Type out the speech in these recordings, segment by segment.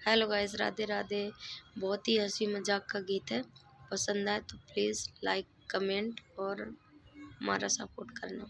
Hello guys, Radhe Radhe. बहुत ही हंसी मजाक का गीत है। पसंद आए तो प्लीज़ लाइक कमेंट और हमारा सपोर्ट करना।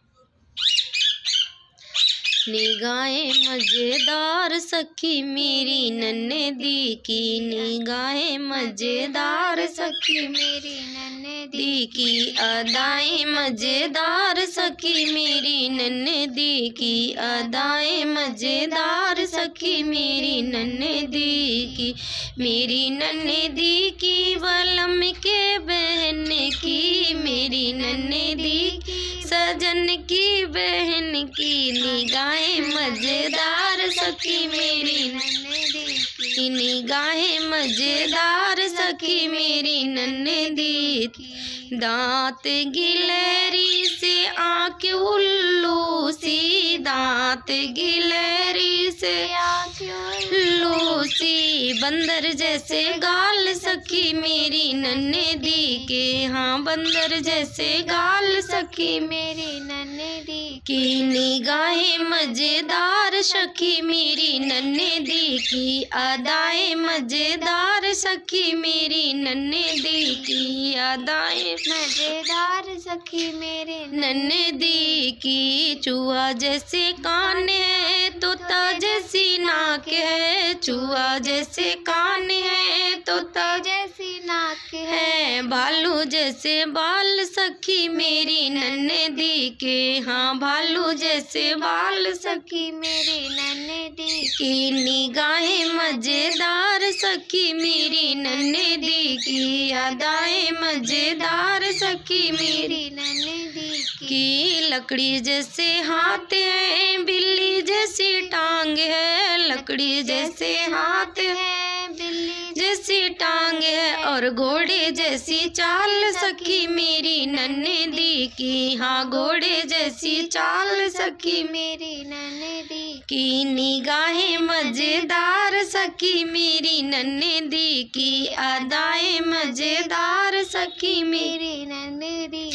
निगाहें मजेदार सखी मेरी नन्हे दी की, निगाहें मजेदार सखी मेरी नन्हे दी की, अदाएं मजेदार सखी मेरी नन्हे दी की, अदाएं मजेदार सखी मेरी नन्हे दी की, मेरी नन्हे दी की वलम के बहन की, मेरी नन्हे दी की सजन की बहन की, निगाहें मजेदार सखी मेरी नन्हे दी की, निगाहें मजेदार सखी मेरी नन्हे दी की, दांत गिलहरी से आँख उल्लू सी, दांत गिलहरी से आँख उल्लू सी, बंदर जैसे गाल सखी मेरी नन्हे दी के, हाँ बंदर जैसे गाल सखी मेरी नन्हे दी की, निगाहें मजेदार सखी मेरी नन्हे दी की, अदाएं मजेदार सखी मेरी नन्हे दी की, अदाएं मजेदार सखी मेरे नन्हे दी की, चूहा जैसे कान है तोता जैसी नाक है, चूहा जैसे कान है तोता जैसी नाक है, भालू जैसे बाल सखी मेरी नन्हे दी के, हाँ भालू जैसे बाल सखी मेरी नन्हे दी की, निगाहें मजेदार सखी मेरी नन्हे दी की, अदाएं मजेदार सखी मेरी नन्हे दी की, लकड़ी जैसे हाथ है बिल्ली जैसी टांग है, लकड़ी जैसे हाथ है बिल्ली जैसी टांग है, और घोड़े जैसी चाल सखी मेरी नन्हे दी की, हाँ घोड़े जैसी चाल सखी मेरी नन्हे दी की, निगाहें मजेदार सखी मेरी नन्हे दी की, अदाएं मजेदार सखी मेरी नन्हे दी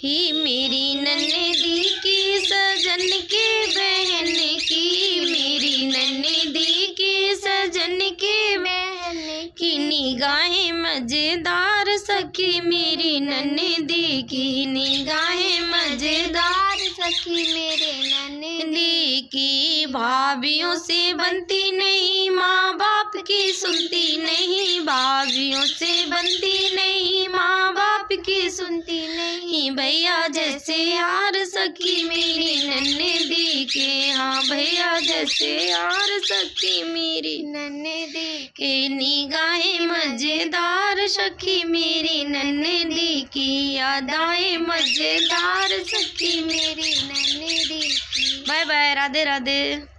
ही, मेरी नन्हे दी की सजन के बहन की, मेरी नन्हे दी की सजन के बहन की, निगाहें मजेदार सखी मेरी नन्हे दी की, निगाहें मजेदार सखी मेरे नन्हे दी की, भाभियों से बनती नहीं माँ बाप की सुनती नहीं, भाभियों से बनती नहीं माँ बाप की सुनती नहीं, भैया जैसे यार सखी मेरी नन्हे दी के, हाँ भैया जैसे यार सखी मेरी नन्हे दी के, निगाहें मजेदार सखी मेरी नन्हे दी की, अदाएं मजेदार सखी मेरी नन्हे दी की। Bye bye, Radhe Radhe.